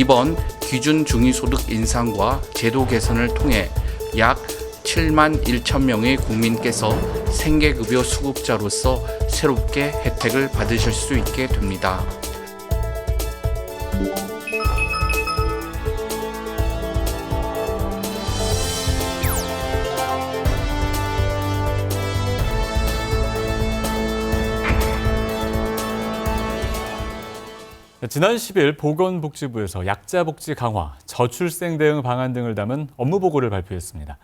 이번 기준 중위소득 인상과 제도 개선을 통해 약 7만 1천 명의 국민께서 생계급여 수급자로서 새롭게 혜택을 받으실 수 있게 됩니다. 지난 10일 보건복지부에서 약자 복지 강화, 저출생 대응 방안 등을 담은 업무 보고를 발표했습니다.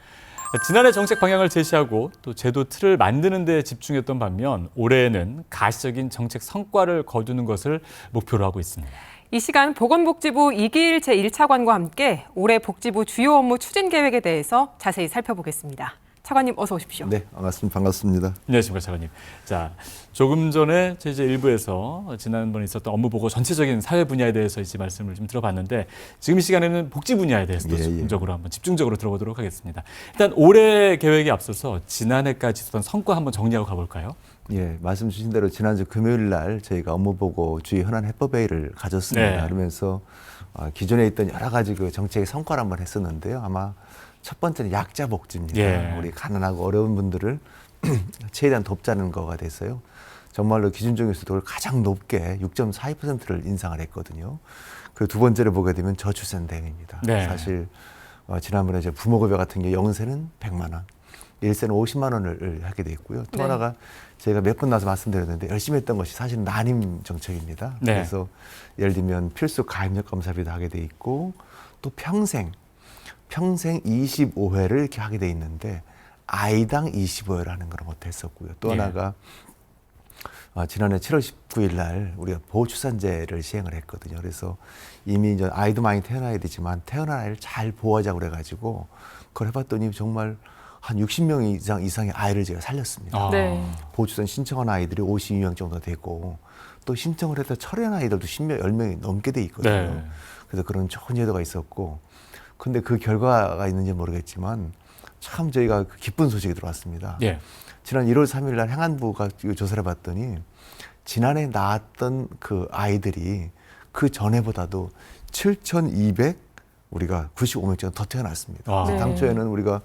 지난해 정책 방향을 제시하고 또 제도 틀을 만드는 데 집중했던 반면 올해에는 가시적인 정책 성과를 거두는 것을 목표로 하고 있습니다. 이 시간 보건복지부 이기일 제1차관과 함께 올해 복지부 주요 업무 추진 계획에 대해서 자세히 살펴보겠습니다. 차관님 어서 오십시오. 네, 반갑습니다. 안녕하십니까, 차관님. 자, 조금 전에 이제 일부에서 지난번에 있었던 업무 보고 전체적인 사회 분야에 대해서 이제 말씀을 좀 들어봤는데 지금 이 시간에는 복지 분야에 대해서 적극적으로 한번 집중적으로 들어보도록 하겠습니다. 일단 올해 계획에 앞서서 지난해까지 있었던 성과 한번 정리하고 가볼까요? 예, 말씀 주신 대로 지난주 금요일 날 저희가 업무 보고 주의 현안 해법 회의를 가졌습니다. 네. 그러면서 기존에 있던 여러 가지 그 정책의 성과를 한번 했었는데요. 아마 첫 번째는 약자 복지입니다. 예. 우리 가난하고 어려운 분들을 최대한 돕자는 거가 됐어요. 정말로 기준 중위소득을 가장 높게 6.42%를 인상을 했거든요. 그리고 두 번째를 보게 되면 저출생 대응입니다. 네. 사실 지난번에 이제 부모급여 같은 게 0세는 100만 원, 1세는 50만 원을 하게 돼 있고요. 또 네. 하나가 제가 몇 번 나와서 말씀드렸는데 열심히 했던 것이 사실은 난임 정책입니다. 네. 그래서 예를 들면 필수 가입력 검사비도 하게 돼 있고 또 평생 25회를 이렇게 하게 돼 있는데 아이당 25회를 하는 걸 못했었고요. 또 예. 하나가 지난해 7월 19일 날 우리가 보호출산제를 시행을 했거든요. 그래서 이미 이제 아이도 많이 태어나야 되지만 태어난 아이를 잘 보호하자고 그래가지고 그걸 해봤더니 정말 한 60명 이상의 아이를 제가 살렸습니다. 네. 보호출산 신청한 아이들이 52명 정도 되고 또 신청을 해서 철회한 아이들도 10명이 넘게 돼 있거든요. 네. 그래서 그런 좋은 제도가 있었고 근데 그 결과가 있는지 모르겠지만 참 저희가 기쁜 소식이 들어왔습니다. 예. 지난 1월 3일 날 행안부가 조사를 해봤더니 지난해 낳았던 그 아이들이 그 전에보다도 7,200 우리가 95명 정도 더 태어났습니다. 아. 네. 당초에는 우리가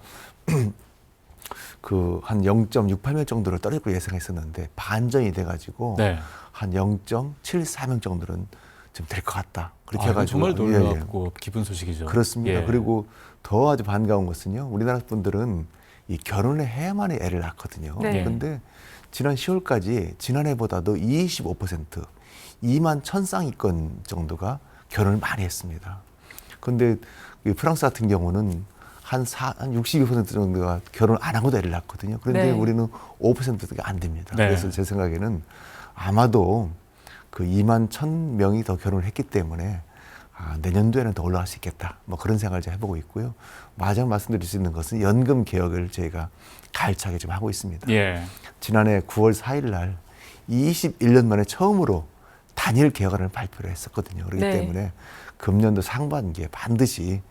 그 한 0.68명 정도를 떨어질 거 예상했었는데 반전이 돼가지고 네. 한 0.74명 정도는 좀 될 것 같다. 그렇게 이건 해가지고 정말 놀랍고 기쁜 소식이죠. 그렇습니다. 예. 그리고 더 아주 반가운 것은요. 우리나라 분들은 이 결혼을 해야만 애를 낳거든요. 네. 그런데 지난 10월까지 지난해보다도 25% 2만 1,000쌍위권 정도가 결혼을 많이 했습니다. 그런데 프랑스 같은 경우는 한 62% 정도가 결혼 안 하고도 애를 낳거든요. 그런데 네. 우리는 5%가 안 됩니다. 네. 그래서 제 생각에는 아마도 그 2만 1,000명이 더 결혼을 했기 때문에 내년도에는 더 올라갈 수 있겠다. 뭐 그런 생각을 좀 해보고 있고요. 마지막 말씀드릴 수 있는 것은 연금 개혁을 저희가 가열차게 좀 하고 있습니다. 예. 지난해 9월 4일 날 21년 만에 처음으로 단일 개혁안을 발표를 했었거든요. 그렇기 네. 때문에 금년도 상반기에 반드시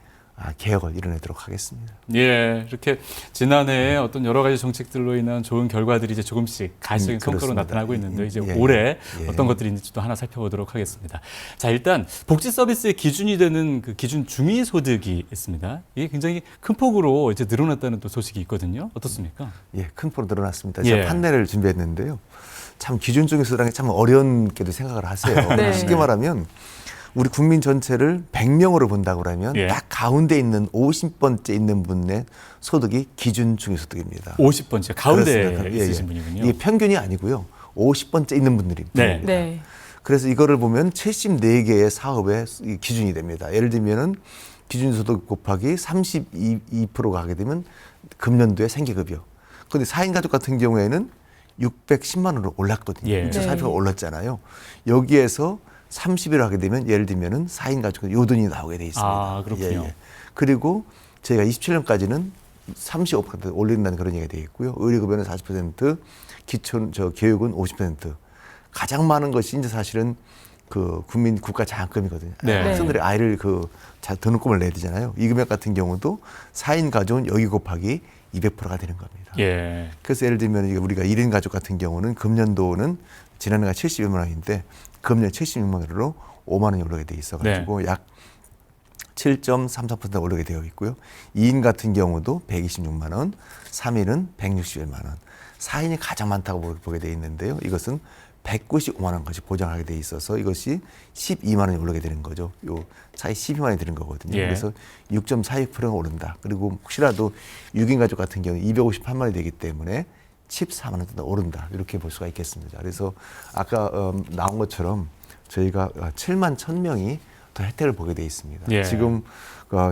개혁을 이뤄내도록 하겠습니다. 예, 이렇게 지난해에 어떤 여러 가지 정책들로 인한 좋은 결과들이 이제 조금씩 가시적인 성과로 그렇습니다. 나타나고 있는데 이제 예, 올해 예. 어떤 것들이 있는지 또 하나 살펴보도록 하겠습니다. 자, 일단 복지 서비스의 기준이 되는 그 기준 중위소득이 있습니다. 이게 굉장히 큰 폭으로 이제 늘어났다는 또 소식이 있거든요. 어떻습니까? 예, 큰 폭으로 늘어났습니다. 예. 제가 판넬을 준비했는데요. 참 기준 중위소득이 참 어려운게도 생각을 하세요. 네. 쉽게 말하면 우리 국민 전체를 100명으로 본다고 그러면 예. 딱 가운데 있는 50번째 있는 분의 소득이 기준 중위소득입니다. 50번째 가운데 그렇습니다. 예, 있으신 예. 분이군요. 이게 평균이 아니고요. 50번째 있는 분들이 네. 분입니다. 네. 그래서 이거를 보면 74개의 사업의 기준이 됩니다. 예를 들면은 기준소득 곱하기 32%가 하게 되면 금년도에 생계급여. 그런데 4인 가족 같은 경우에는 610만 원으로 올랐거든요. 예. 6,400가 올랐잖아요. 여기에서 30을 하게 되면 예를 들면은 4인 가족은 요 돈이 나오게 돼 있습니다. 아, 그렇군요. 그리고 저희가 27년까지는 35% 올린다는 그런 얘기가 되어 있고요. 의료급여는 40%, 교육은 50%. 가장 많은 것이 이제 사실은 그 국민 국가 장학금이거든요. 네. 학생들이 아이를 등록금을 내야 되잖아요. 이 금액 같은 경우도 4인 가족은 여기 곱하기 200%가 되는 겁니다. 예. 그래서 예를 들면 우리가 1인 가족 같은 경우는 금년도는 지난해가 71만 원인데 금년 76만 원으로 5만 원이 올라가게 돼 있어가지고 약 7.33% 오르게 되어 있고요. 2인 같은 경우도 126만 원, 3인은 161만 원, 4인이 가장 많다고 보게 되어 있는데요. 이것은 195만 원까지 보장하게 돼 있어서 이것이 12만 원이 오르게 되는 거죠. 요 차이 12만 원이 드는 거거든요. 예. 그래서 6.42%가 오른다. 그리고 혹시라도 6인 가족 같은 경우 258만 원이 되기 때문에 14만 원 더 오른다. 이렇게 볼 수가 있겠습니다. 그래서 아까 나온 것처럼 저희가 7만 1,000명이 더 혜택을 보게 돼 있습니다. 예. 지금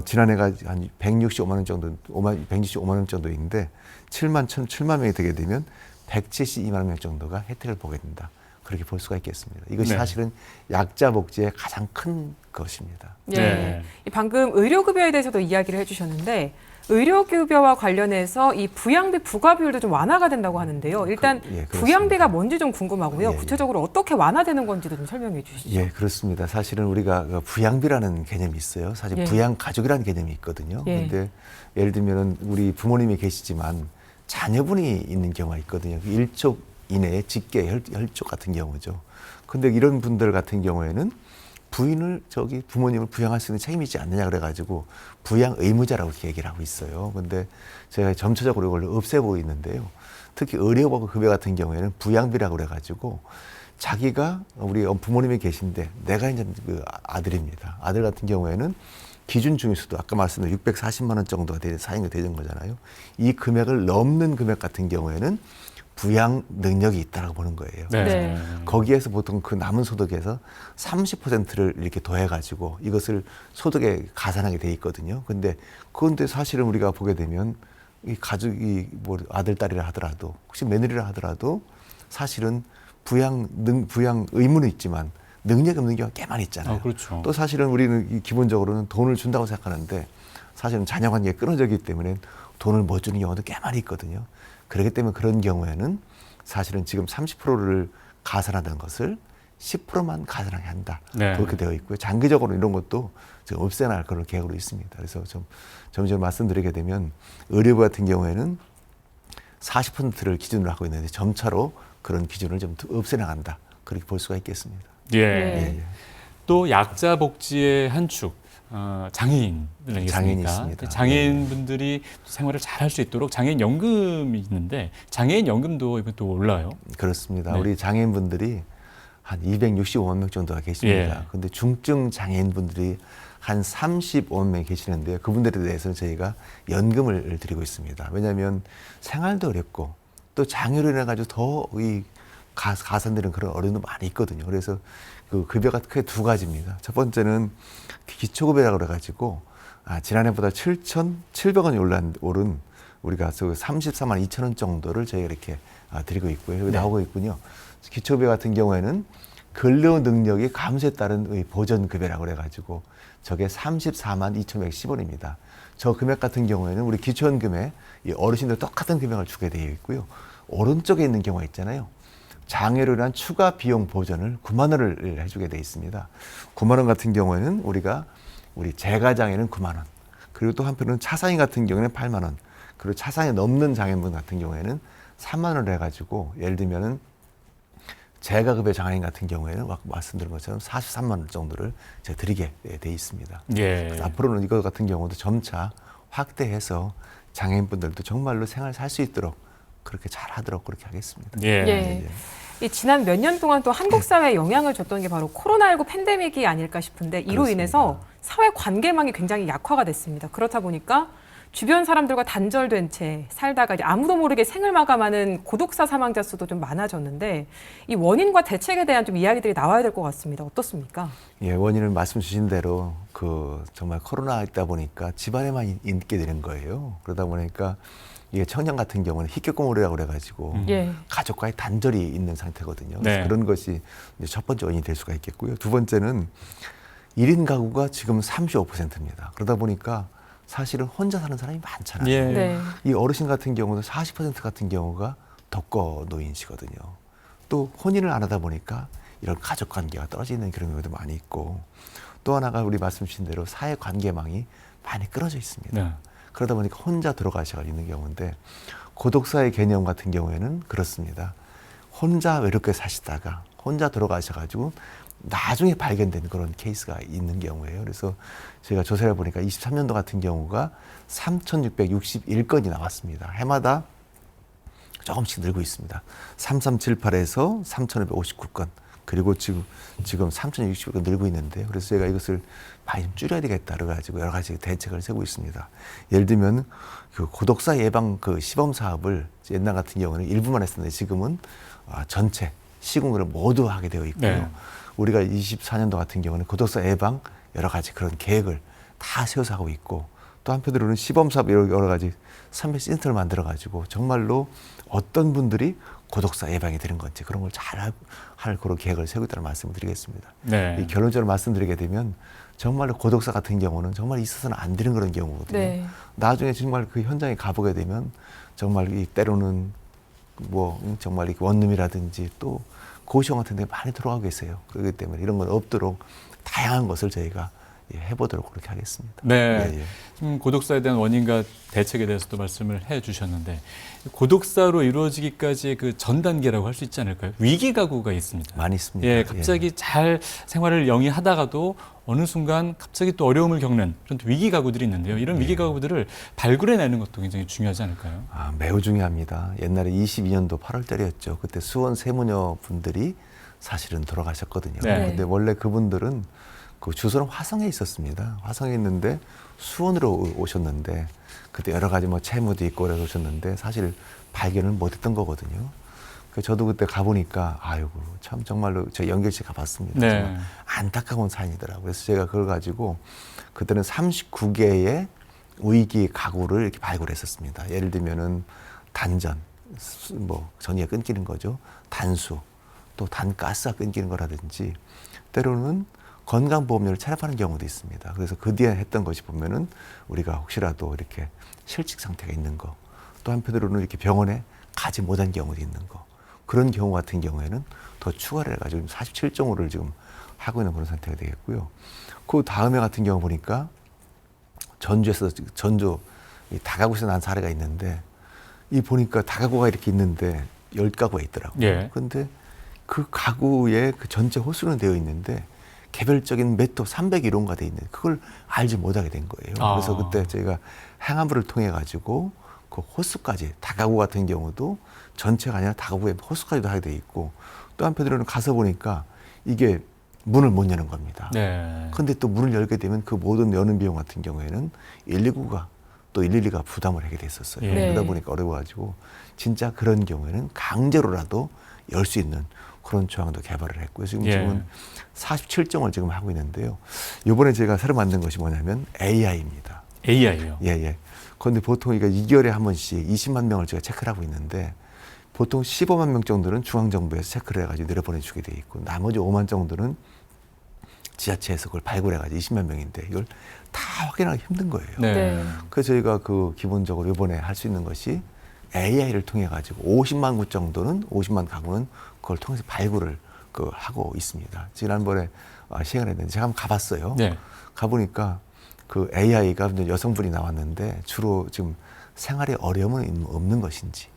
지난해가 한 165만 원 정도, 165만 원 정도인데 7만 명이 되게 되면 172만 명 정도가 혜택을 보게 된다. 그렇게 볼 수가 있겠습니다. 이것이 네. 사실은 약자 복지의 가장 큰 것입니다. 예. 네. 이 방금 의료급여에 대해서도 이야기를 해주셨는데 의료급여와 관련해서 이 부양비 부과 비율도 좀 완화가 된다고 하는데요. 일단 예, 그렇습니다. 부양비가 뭔지 좀 궁금하고요. 예, 예. 구체적으로 어떻게 완화되는 건지도 좀 설명해 주시죠. 예, 그렇습니다. 사실은 우리가 그 부양비라는 개념이 있어요. 사실 예. 부양가족이라는 개념이 있거든요. 예. 그런데 예를 들면 우리 부모님이 계시지만 자녀분이 있는 경우가 있거든요. 일족 이내에 직계 혈족 같은 경우죠. 근데 이런 분들 같은 경우에는 부인을 부모님을 부양할 수 있는 책임이 있지 않느냐 그래가지고 부양 의무자라고 이렇게 얘기를 하고 있어요. 근데 제가 점차적으로 이걸 없애보고 있는데요. 특히 의료급여 같은 경우에는 부양비라고 그래가지고 자기가 우리 부모님이 계신데 내가 이제 그 아들입니다. 아들 같은 경우에는 기준 중위수도 아까 말씀드린 640만 원 정도가 사용이 되는 거잖아요. 이 금액을 넘는 금액 같은 경우에는 부양 능력이 있다라고 보는 거예요. 네. 네. 거기에서 보통 그 남은 소득에서 30%를 이렇게 더해가지고 이것을 소득에 가산하게 돼 있거든요. 근데 사실은 우리가 보게 되면 이 가족이 뭐 아들, 딸이라 하더라도 혹시 며느리라 하더라도 사실은 부양 의무는 있지만 능력이 없는 경우가 꽤 많이 있잖아요. 그렇죠. 또 사실은 우리는 기본적으로는 돈을 준다고 생각하는데 사실은 자녀 관계가 끊어졌기 때문에 돈을 못 주는 경우도 꽤 많이 있거든요. 그렇기 때문에 그런 경우에는 사실은 지금 30%를 가산하던 것을 10%만 가산하게 한다. 네. 그렇게 되어 있고요. 장기적으로 이런 것도 지금 없애날 그런 계획으로 있습니다. 그래서 점점 말씀드리게 되면 의료부 같은 경우에는 40%를 기준으로 하고 있는데 점차로 그런 기준을 좀 없애나간다. 그렇게 볼 수가 있겠습니다. 예. 네. 또 약자 복지의 한 축, 장애인 장애인이 있습니다. 장애인분들이 생활을 잘 할 수 있도록 장애인 연금이 있는데 장애인 연금도 이번 또 올라요. 그렇습니다. 네. 우리 장애인분들이 한 265만 명 정도가 계십니다. 그런데 예. 중증 장애인분들이 한 35만 명이 계시는데요. 그분들에 대해서는 저희가 연금을 드리고 있습니다. 왜냐하면 생활도 어렵고 또 장애로 인해 가지고 더 이 가산되는 그런 어려움도 많이 있거든요. 그래서 그 급여가 크게 두 가지입니다. 첫 번째는 기초급여라고 그래가지고 지난해보다 7,700원이 오른 우리가 34만 2천 원 정도를 저희가 이렇게 드리고 있고요. 여기 나오고 있군요. 기초급여 같은 경우에는 근로 능력이 감소에 따른 보전급여라고 그래가지고 저게 34만 2,110원입니다. 저 금액 같은 경우에는 우리 기초연금에 이 어르신들 똑같은 금액을 주게 되어 있고요. 오른쪽에 있는 경우가 있잖아요. 장애로 인한 추가 비용 보전을 9만 원을 해주게 되어 있습니다. 9만 원 같은 경우에는 우리 재가장애는 9만 원. 그리고 또 한편으로는 차상위 같은 경우에는 8만 원. 그리고 차상위 넘는 장애인분 같은 경우에는 3만 원을 해가지고 예를 들면은 재가급여 장애인 같은 경우에는 말씀드린 것처럼 43만 원 정도를 제가 드리게 돼 있습니다. 예. 앞으로는 이것 같은 경우도 점차 확대해서 장애인분들도 정말로 생활 살 수 있도록 그렇게 잘하도록 그렇게 하겠습니다. 예. 예. 이 지난 몇 년 동안 또 한국 사회에 영향을 줬던 게 바로 코로나19 팬데믹이 아닐까 싶은데 이로 그렇습니다. 인해서 사회 관계망이 굉장히 약화가 됐습니다. 그렇다 보니까 주변 사람들과 단절된 채 살다가 이제 아무도 모르게 생을 마감하는 고독사 사망자 수도 좀 많아졌는데 이 원인과 대책에 대한 좀 이야기들이 나와야 될 것 같습니다. 어떻습니까? 예, 원인은 말씀 주신 대로 정말 코로나 있다 보니까 집안에만 있게 되는 거예요. 그러다 보니까 이게 청년 같은 경우는 희귀고물이라고 그래가지고 예. 가족과의 단절이 있는 상태거든요. 네. 그래서 그런 것이 이제 첫 번째 원인이 될 수가 있겠고요. 두 번째는 1인 가구가 지금 35%입니다. 그러다 보니까 사실은 혼자 사는 사람이 많잖아요. 예. 네. 이 어르신 같은 경우는 40% 같은 경우가 독거 노인이시거든요. 또 혼인을 안 하다 보니까 이런 가족 관계가 떨어지는 그런 경우도 많이 있고 또 하나가 우리 말씀 주신 대로 사회 관계망이 많이 끊어져 있습니다. 네. 그러다 보니까 혼자 들어가셔가 있는 경우인데 고독사의 개념 같은 경우에는 그렇습니다. 혼자 외롭게 사시다가 혼자 들어가셔가지고 나중에 발견된 그런 케이스가 있는 경우예요. 그래서 저희가 조사를 보니까 23년도 같은 경우가 3,661건이 나왔습니다. 해마다 조금씩 늘고 있습니다. 3378에서 3,559건. 그리고 지금 3,060건 늘고 있는데요. 그래서 제가 이것을 많이 좀 줄여야 되겠다 그래가지고 여러 가지 대책을 세우고 있습니다. 예를 들면 그 고독사 예방 그 시범 사업을 옛날 같은 경우는 일부만 했었는데 지금은 전체 시군구를 모두 하게 되어 있고요. 네. 우리가 24년도 같은 경우는 고독사 예방 여러 가지 그런 계획을 다 세워서 하고 있고 또 한편으로는 시범 사업 여러 가지 선별 센터를 만들어 가지고 정말로 어떤 분들이 고독사 예방이 되는 건지 그런 걸 잘 할 그런 계획을 세우고 있다는 말씀을 드리겠습니다. 네. 이 결론적으로 말씀드리게 되면 정말로 고독사 같은 경우는 정말 있어서는 안 되는 그런 경우거든요. 네. 나중에 정말 그 현장에 가보게 되면 정말 이 때로는 뭐 정말 원룸이라든지 또 고시원 같은 데 많이 들어가고 계세요. 그렇기 때문에 이런 건 없도록 다양한 것을 저희가 해보도록 그렇게 하겠습니다. 네. 고독사에 대한 원인과 대책에 대해서도 말씀을 해 주셨는데 고독사로 이루어지기까지의 그 전 단계라고 할 수 있지 않을까요? 위기 가구가 있습니다. 많이 있습니다. 예, 갑자기 잘 생활을 영위하다가도 어느 순간 갑자기 또 어려움을 겪는 그런 위기 가구들이 있는데요. 이런 위기 가구들을 발굴해내는 것도 굉장히 중요하지 않을까요? 매우 중요합니다. 옛날에 22년도 8월 달이었죠. 그때 수원 세무녀 분들이 사실은 돌아가셨거든요. 네. 근데 원래 그분들은 그 주소는 화성에 있었습니다. 화성에 있는데 수원으로 오셨는데 그때 여러 가지 뭐 채무도 있고 그래서 오셨는데 사실 발견을 못했던 거거든요. 저도 그때 가보니까 아이고 참 정말로 저 연결실 가봤습니다. 네. 정말 안타까운 사연이더라고요. 그래서 제가 그걸 가지고 그때는 39개의 위기 가구를 이렇게 발굴했었습니다. 예를 들면은 단전, 뭐 전기가 끊기는 거죠. 단수, 또 단가스가 끊기는 거라든지 때로는 건강보험료를 체납하는 경우도 있습니다. 그래서 그 뒤에 했던 것이 보면은 우리가 혹시라도 이렇게 실직 상태가 있는 거, 또 한편으로는 이렇게 병원에 가지 못한 경우도 있는 거, 그런 경우 같은 경우에는 더 추가를 해가지고 47종으를 지금 하고 있는 그런 상태가 되겠고요. 그 다음에 같은 경우 보니까 전주 이 다가구에서 난 사례가 있는데 이 보니까 다가구가 이렇게 있는데 10가구가 있더라고요. 예. 그런데 그 가구의 그 전체 호수는 되어 있는데 개별적인 매토 301호가 돼 있는 그걸 알지 못하게 된 거예요. 그래서 그때 저희가 행안부를 통해 가지고 그 호수까지 다가구 같은 경우도 전체가 아니라 다가구에 호수까지도 하게 돼 있고 또 한편으로는 가서 보니까 이게 문을 못 여는 겁니다. 네. 그런데 또 문을 열게 되면 그 모든 여는 비용 같은 경우에는 119가 또 112가 부담을 하게 됐었어요. 예. 네. 그러다 보니까 어려워가지고 진짜 그런 경우에는 강제로라도 열 수 있는 그런 조항도 개발을 했고요. 지금은 47종을 지금 하고 있는데요. 이번에 제가 새로 만든 것이 뭐냐면 AI입니다. AI요. 예. 그런데 보통 이거 2개월에 한 번씩 20만 명을 제가 체크를 하고 있는데 보통 15만 명 정도는 중앙정부에서 체크를 해가지고 내려보내주게 돼 있고 나머지 5만 정도는 지자체에서 그걸 발굴해가지고 20만 명인데 이걸 다 확인하기 힘든 거예요. 네. 그래서 저희가 그 기본적으로 이번에 할 수 있는 것이 AI를 통해 가지고 50만 구 정도는 50만 가구는 그걸 통해서 발굴을 하고 있습니다. 지난번에 시행을 했는데 제가 한번 가봤어요. 네. 가보니까 그 AI가 여성분이 나왔는데 주로 지금 생활에 어려움은 없는 것인지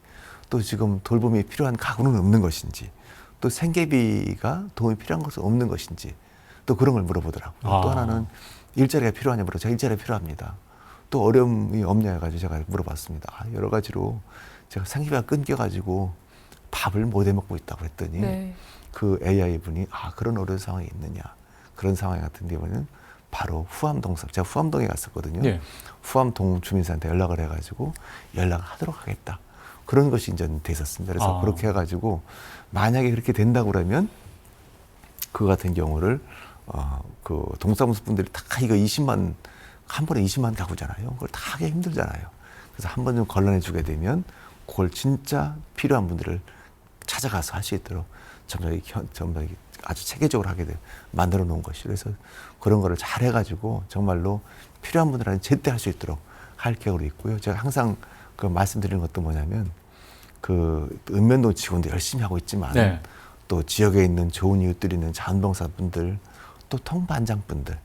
또 지금 돌봄이 필요한 가구는 없는 것인지 또 생계비가 도움이 필요한 것은 없는 것인지 또 그런 걸 물어보더라고요. 또 하나는 일자리가 필요하냐 물어 제가 일자리가 필요합니다. 또 어려움이 없냐 해가지고 제가 물어봤습니다. 여러 가지로 제가 생계비가 끊겨가지고 밥을 못 해먹고 있다고 했더니 네. 그 AI 분이 그런 어려운 상황이 있느냐 그런 상황 같은 경우는 바로 제가 후암동에 갔었거든요. 네. 후암동 주민센터 연락을 해가지고 연락을 하도록 하겠다. 그런 것이 이제 됐었습니다. 그래서 그렇게 해가지고 만약에 그렇게 된다고 그러면 그 같은 경우를 그 동사무소 분들이 다 이거 20만 한 번에 20만 가구잖아요. 그걸 다 하기 힘들잖아요. 그래서 한 번 좀 걸러내 주게 되면 그걸 진짜 필요한 분들을 찾아가서 할 수 있도록 점점 아주 체계적으로 하게 만들어 놓은 것이 그래서 그런 거를 잘 해가지고 정말로 필요한 분들한테 제때 할 수 있도록 할 계획으로 있고요. 제가 항상 그 말씀드리는 것도 뭐냐면 그 읍면동 직원도 열심히 하고 있지만 네. 또 지역에 있는 좋은 이웃들이 있는 자원봉사분들 또 통반장분들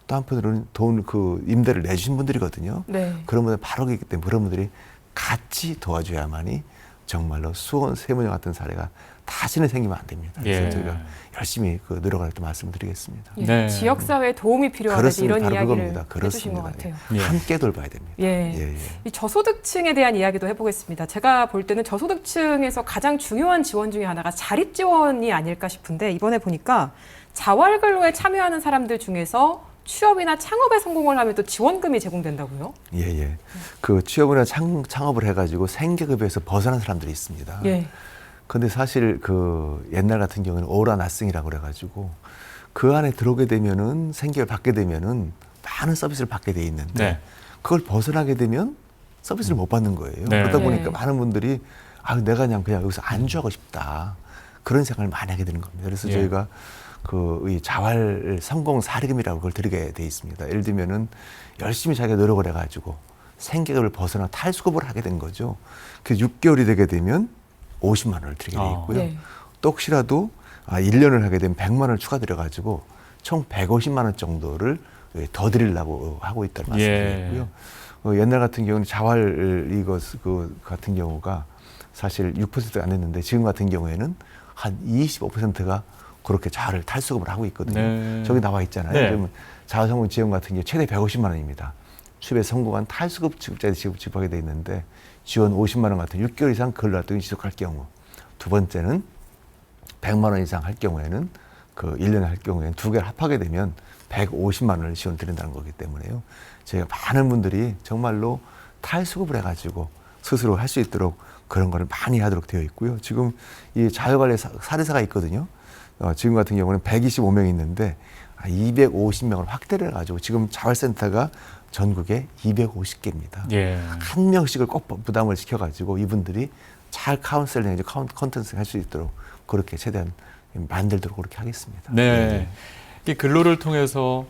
또 한편으로는 돈 임대를 내주신 분들이거든요. 네. 그런 분들 바로 있기 때문에 그런 분들이 같이 도와줘야만이 정말로 수원 세무녀 같은 사례가 다시는 생기면 안 됩니다. 그래서 예. 저희가 열심히 말씀을 드리겠습니다. 예, 네. 지역사회에 도움이 필요하다 그렇습니다. 이런 바로 이야기를 그겁니다. 해주신 것 그렇습니다. 같아요. 예. 함께 돌봐야 됩니다. 예. 이 저소득층에 대한 이야기도 해보겠습니다. 제가 볼 때는 저소득층에서 가장 중요한 지원 중에 하나가 자립 지원이 아닐까 싶은데 이번에 보니까 자활근로에 참여하는 사람들 중에서 취업이나 창업에 성공을 하면 또 지원금이 제공된다고요? 예. 그 취업이나 창업을 해가지고 생계급여에서 벗어난 사람들이 있습니다. 예. 근데 사실 그 옛날 같은 경우는 오라 나싱이라고 그래가지고 그 안에 들어오게 되면은 생계를 받게 되면은 많은 서비스를 받게 돼 있는데 네. 그걸 벗어나게 되면 서비스를 못 받는 거예요. 네. 그러다 보니까 네. 많은 분들이 내가 그냥 여기서 안주하고 싶다 그런 생각을 많이 하게 되는 겁니다. 그래서 예. 저희가 이 자활 성공 사례금이라고 그걸 드리게 돼 있습니다. 예를 들면은 열심히 자기가 노력을 해가지고 생계급을 벗어나 탈수급을 하게 된 거죠. 그 6개월이 되게 되면 50만 원을 드리게 돼 있고요. 네. 또 혹시라도 1년을 하게 되면 100만 원을 추가 드려가지고 총 150만 원 정도를 더 드리려고 하고 있다는 말씀드리고요. 옛날 같은 경우는 자활 같은 경우가 사실 6%가 안 됐는데 지금 같은 경우에는 한 25%가 그렇게 자활을 탈수급을 하고 있거든요. 네. 저기 나와 있잖아요. 네. 그러면 자활성공 지원 같은 경우 최대 150만 원입니다. 취업에 성공한 탈수급 지급자에 지급하게 돼 있는데 지원 50만 원 같은 6개월 이상 근로활동이 지속할 경우, 두 번째는 100만 원 이상 할 경우에는 1년에 할 경우에는 두 개를 합하게 되면 150만 원을 지원 드린다는 거기 때문에요. 저희가 많은 분들이 정말로 탈수급을 해가지고 스스로 할 수 있도록 그런 거를 많이 하도록 되어 있고요. 지금 이 자유관리 사례사가 있거든요. 지금 같은 경우는 125명이 있는데 250명을 확대를 해가지고 지금 자활센터가 전국에 250개입니다. 예. 한 명씩을 꼭 부담을 시켜가지고 이분들이 잘 카운셀링, 컨텐츠 할 수 있도록 그렇게 최대한 만들도록 그렇게 하겠습니다. 네. 이 근로를 통해서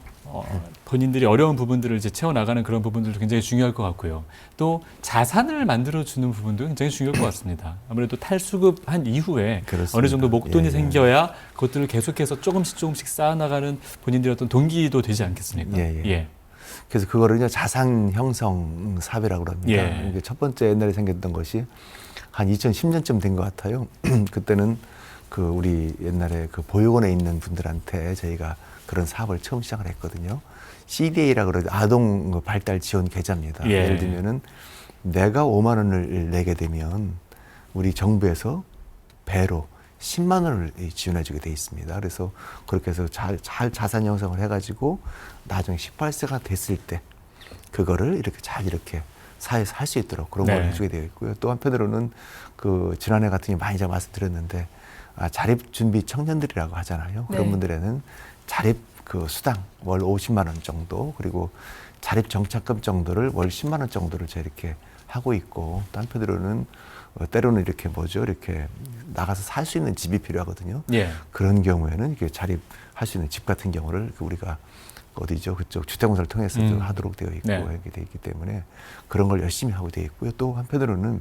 본인들이 어려운 부분들을 이제 채워나가는 그런 부분들도 굉장히 중요할 것 같고요. 또 자산을 만들어주는 부분도 굉장히 중요할 것 같습니다. 아무래도 탈수급한 이후에 그렇습니다. 어느 정도 목돈이 예. 생겨야 그것들을 계속해서 조금씩 쌓아나가는 본인들의 어떤 동기도 되지 않겠습니까? 예. 그래서 그거를 자산 형성 사업이라고 합니다. 예. 이게 첫 번째 옛날에 생겼던 것이 한 2010년쯤 된 것 같아요. 그때는 우리 옛날에 보육원에 있는 분들한테 저희가 그런 사업을 처음 시작을 했거든요. CDA라고 그러죠. 아동 발달 지원 계좌입니다. 예. 예를 들면은 내가 5만 원을 내게 되면 우리 정부에서 배로 10만 원을 지원해 주게 돼 있습니다. 그래서 그렇게 해서 잘 자산 형성을 해가지고 나중에 18세가 됐을 때 그거를 이렇게 사회에서 할 수 있도록 그런 걸 해주게 되어 있고요. 또 한편으로는 지난해 같은 경우 많이 제가 말씀드렸는데 자립 준비 청년들이라고 하잖아요. 그런 네. 분들에는 자립 수당 월 50만 원 정도 그리고 자립 정착금 정도를 월 10만 원 정도를 제가 이렇게 하고 있고 또 한편으로는 때로는 이렇게 나가서 살 수 있는 집이 필요하거든요. 예. 그런 경우에는 이렇게 자립할 수 있는 집 같은 경우를 우리가 어디죠? 그쪽 주택공사를 통해서 하도록 되어 있고 네. 이렇게 되어 있기 때문에 그런 걸 열심히 하고 되어 있고요. 또 한편으로는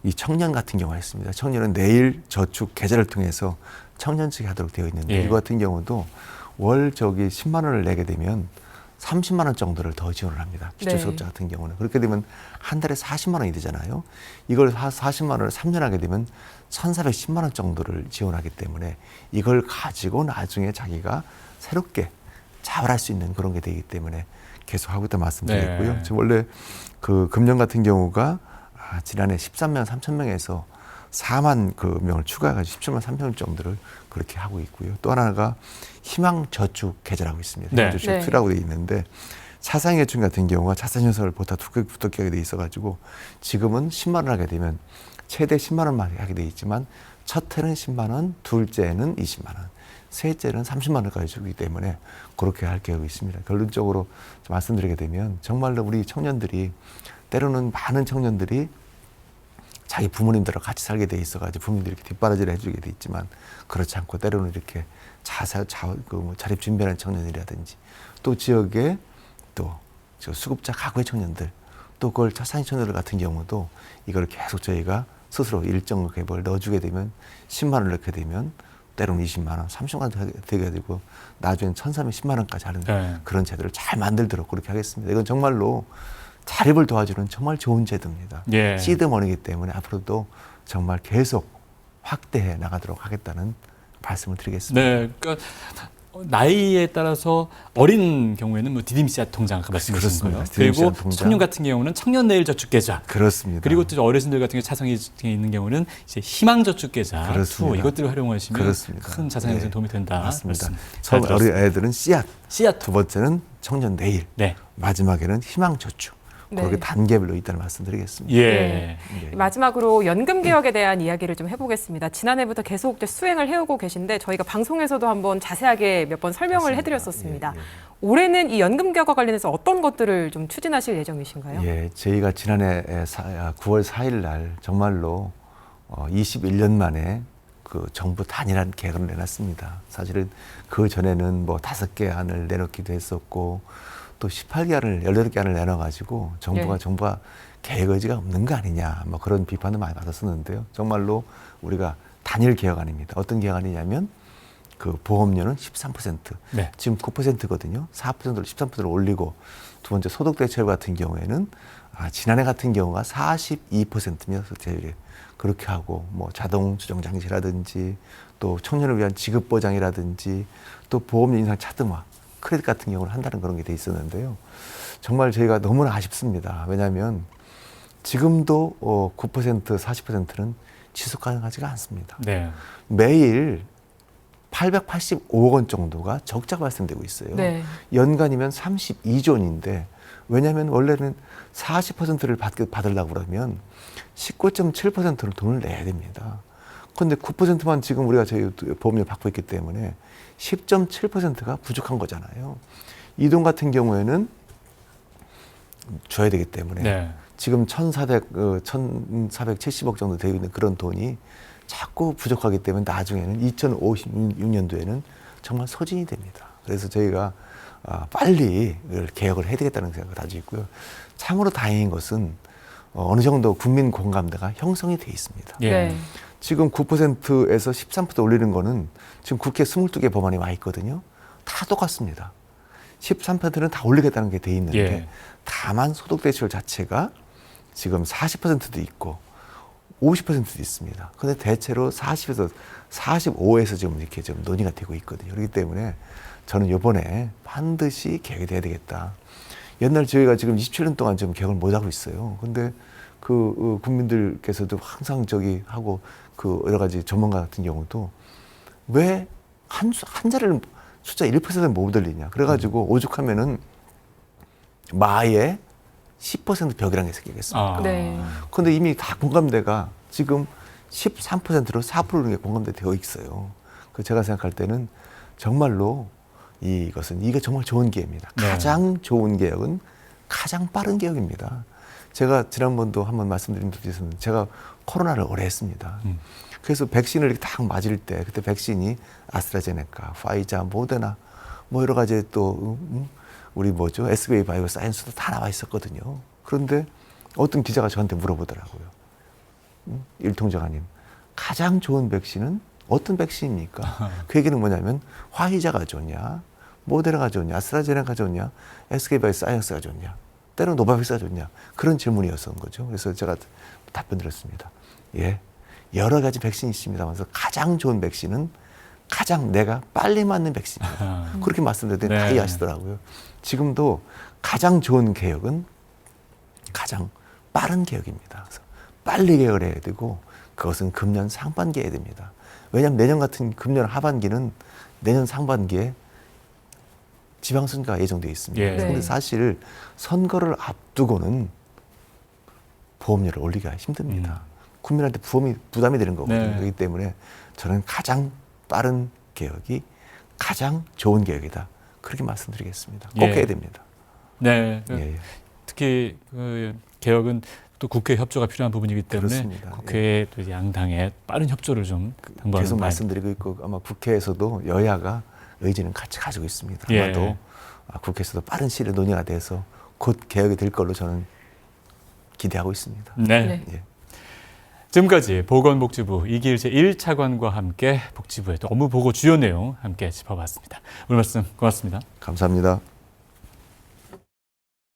이 청년 같은 경우가 있습니다. 청년은 내일 저축 계좌를 통해서 청년측이 하도록 되어 있는데 예. 이거 같은 경우도 월 10만 원을 내게 되면 30만 원 정도를 더 지원을 합니다. 기초수급자 같은 경우는. 그렇게 되면 한 달에 40만 원이 되잖아요. 이걸 40만 원을 3년 하게 되면 1,410만 원 정도를 지원하기 때문에 이걸 가지고 나중에 자기가 새롭게 자활할 수 있는 그런 게 되기 때문에 계속 하고 있다 말씀드렸고요. 네. 지금 원래 금년 같은 경우가 지난해 13만 3천 명에서 4만 명을 추가해가지고 17만 3천 명 정도를 그렇게 하고 있고요. 또 하나가 희망저축 계좌라고 있습니다. 네. 희망저축 2라고 되어 있는데 차상위계층 같은 경우가 자산현상을 보다 두껍게 하게 돼 있어가지고 지금은 10만 원 하게 되면 최대 10만 원만 하게 돼 있지만 첫 해는 10만 원, 둘째는 20만 원, 셋째는 30만 원까지 주기 때문에 그렇게 할 계획이 있습니다. 결론적으로 좀 말씀드리게 되면 정말로 우리 청년들이 때로는 많은 청년들이 자기 부모님들과 같이 살게 돼 있어가지고 부모님들이 이렇게 뒷바라지를 해주게 돼 있지만 그렇지 않고 때로는 이렇게 자립 준비하는 청년이라든지 또 지역에 또 수급자 가구의 청년들 또 그걸 차상위 청년들 같은 경우도 이걸 계속 저희가 스스로 일정 갭을 넣어주게 되면 10만 원을 넣게 되면 때로는 20만 원, 30만 원 되게 되고 나중엔 1,310만 원까지 하는 네. 그런 제도를 잘 만들도록 그렇게 하겠습니다. 이건 정말로 자립을 도와주는 정말 좋은 제도입니다. 예. 시드머니이기 때문에 앞으로도 정말 계속 확대해 나가도록 하겠다는 말씀을 드리겠습니다. 네, 그러니까 나이에 따라서 어린 경우에는 뭐 디딤씨앗 통장 아까 말씀하신 그렇습니다. 거예요. 디딤씨앗 그리고 통장. 청년 같은 경우는 청년내일저축계좌. 그렇습니다. 그리고 또 어르신들 같은 경우 차상위 등에 있는 경우는 이제 희망저축계좌, 그렇습니다. 투 이것들을 활용하시면 그렇습니다. 큰 자산 형성에 네. 도움이 된다. 맞습니다. 말씀 잘 처음 어린 들었습니다. 애들은 씨앗, 씨앗 두 번째는 청년 내일, 네, 마지막에는 희망저축. 네. 그렇게 단계별로 있다는 말씀드리겠습니다. 예. 네. 예. 마지막으로 연금 개혁에 대한 이야기를 좀 해보겠습니다. 지난해부터 계속 이제 수행을 해오고 계신데 저희가 방송에서도 한번 자세하게 몇 번 설명을 맞습니다. 해드렸었습니다. 예, 예. 올해는 이 연금 개혁과 관련해서 어떤 것들을 좀 추진하실 예정이신가요? 예, 저희가 지난해 9월 4일 날 정말로 21년 만에 그 정부 단일한 계획을 내놨습니다. 사실은 그 전에는 뭐 5개 안을 내놓기도 했었고 또 18개 안을 18개 안을 내놔가지고 정부가 계획 의지가 없는 거 아니냐 뭐 그런 비판도 많이 받았었는데요. 정말로 우리가 단일 개혁안입니다. 어떤 개혁안이냐면 그 보험료는 13%, 네. 지금 9%거든요. 4%로 13%로 올리고 두 번째 소득 대체율 같은 경우에는 지난해 같은 경우가 42%며 대율이 그렇게 하고 뭐 자동 수정 장치라든지 또 청년을 위한 지급 보장이라든지 또 보험료 인상 차등화, 크레딧 같은 경우는 한다는 그런 게 돼 있었는데요. 정말 저희가 너무나 아쉽습니다. 왜냐하면 지금도 9%, 40%는 지속 가능하지가 않습니다. 네. 매일 885억 원 정도가 적자가 발생되고 있어요. 네. 연간이면 32조 원인데 왜냐하면 원래는 40%를 받으려고 그러면 19.7%는 돈을 내야 됩니다. 그런데 9%만 지금 우리가 저희 보험료 받고 있기 때문에 10.7%가 부족한 거잖아요. 이 돈 같은 경우에는 줘야 되기 때문에 네. 지금 1,470억 정도 되어 있는 그런 돈이 자꾸 부족하기 때문에 나중에는 2056년도에는 정말 소진이 됩니다. 그래서 저희가 빨리 개혁을 해야 되겠다는 생각을 가지고 있고요. 참으로 다행인 것은 어느 정도 국민 공감대가 형성이 돼 있습니다. 예. 네. 지금 9%에서 13% 올리는 거는 지금 국회 22개 법안이 와 있거든요. 다 똑같습니다. 13%는 다 올리겠다는 게 돼 있는데 예. 다만 소득 대체율 자체가 지금 40%도 있고 50%도 있습니다. 그런데 대체로 40에서 45에서 지금 이렇게 좀 논의가 되고 있거든요. 그렇기 때문에 저는 이번에 반드시 개혁이 돼야 되겠다. 옛날 저희가 지금 27년 동안 지금 개혁을 못 하고 있어요. 근데 그 국민들께서도 항상 하고 그 여러 가지 전문가 같은 경우도 왜 한 자리를 숫자 1%는 못 들리냐. 그래가지고 오죽하면은 마의 10% 벽이라는 게 생기겠습니까? 네. 그런데 이미 다 공감대가 지금 13%로 4%는 게 공감되어 있어요. 그 제가 생각할 때는 정말로 이게 정말 좋은 기회입니다. 네. 가장 좋은 개혁은 가장 빠른 개혁입니다. 제가 지난번도 한번 말씀드린 적이 있었는데 제가 코로나를 오래 했습니다. 그래서 백신을 이렇게 딱 맞을 때 그때 백신이 아스트라제네카, 파이자, 모데나 뭐 여러 가지 또 우리 SBA 바이오 사이언스도 다 나와 있었거든요. 그런데 어떤 기자가 저한테 물어보더라고요. 일통장관님, 가장 좋은 백신은 어떤 백신입니까? 그 얘기는 뭐냐면 화이자가 좋냐, 모데나가 좋냐, 아스트라제네카가 좋냐, SK 바이오 사이언스가 좋냐, 때로 노바백스가 좋냐, 그런 질문이었던 거죠. 그래서 제가 답변 드렸습니다. 예, 여러 가지 백신이 있습니다만서 가장 좋은 백신은 가장 내가 빨리 맞는 백신입니다. 그렇게 말씀드렸더니 다 이해하시더라고요. 지금도 가장 좋은 개혁은 가장 빠른 개혁입니다. 그래서 빨리 개혁을 해야 되고 그것은 금년 상반기에 해야 됩니다. 왜냐하면 내년 같은 금년 하반기는 내년 상반기에 지방선거가 예정되어 있습니다. 예. 그런데 사실 선거를 앞두고는 보험료를 올리기가 힘듭니다. 국민한테 부담이 되는 거거든요. 네. 그렇기 때문에 저는 가장 빠른 개혁이 가장 좋은 개혁이다. 그렇게 말씀드리겠습니다. 꼭 예. 해야 됩니다. 네. 예. 특히 그 개혁은 또 국회 협조가 필요한 부분이기 때문에 그렇습니다. 국회의 또 양당의 빠른 협조를 좀 당부하는 계속 바입니다. 말씀드리고 있고 아마 국회에서도 여야가 의지는 같이 가지고 있습니다. 예. 아마도 국회에서도 빠른 시일에 논의가 돼서 곧 개혁이 될 걸로 저는 기대하고 있습니다. 네. 네. 예. 지금까지 보건복지부 이기일 제1차관과 함께 복지부의 또 업무 보고 주요 내용 함께 짚어봤습니다. 오늘 말씀 고맙습니다. 감사합니다.